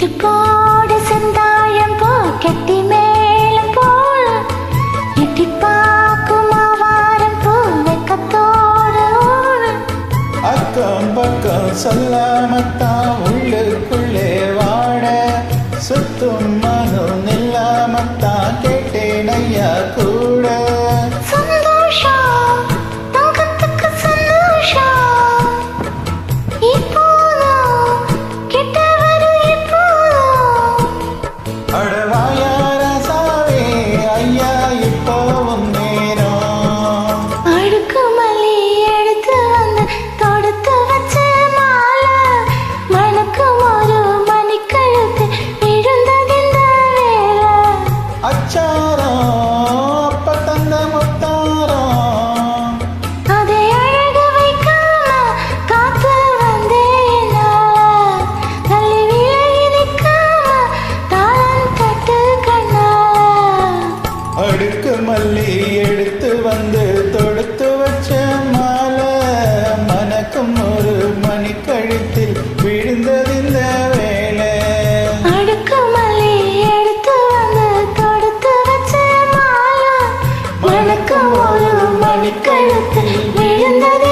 இட்டு போடு செந்தாயம் போ கெட்டி மேளம் போல எட்டி பாக்குமா வாரம் பூ வெக்கத்தோடு அக்கம் பக்கம் சொல்லாமத்தான் உள்ளுக்குள்ளே வாட சுத்தும் மனம் நில்லாமத்தான் கேட்டேன் ஐயா கூட சந்தோஷம் தங்கத்துக்கு சந்தோஷம் இப்போதும் கிட்ட வரும் இப்போதும் அடவாயாரசாவே ஐயா இப்போவும் நேரம் அடுக்கு மல்லி எடுத்து வந்து தொடுத்து வச்ச மாலை மணக்கும் ஒரு மணிக்கழுத்து விழுந்ததிந்த வேலை அச்சாரம் அப்ப தந்த முத்தாரம் அதை அழக வைக்காம காத்து வந்தேன் தள்ளி விலகி நிற்காம தாளம் தட்டு கண்ணால அடுக்கு மல்லி எடுத்து வந்து தொடுத்து வச்ச மாலை மணக்கும் ஒரு மணி கழுத்தில் விழுந்ததிந்த வேலை அடுக்கு மல்லி எடுத்து வந்து தொடுத்து வச்ச மாலை மணக்கும் ஒரு மணிக்கழுத்தில் விழுந்தது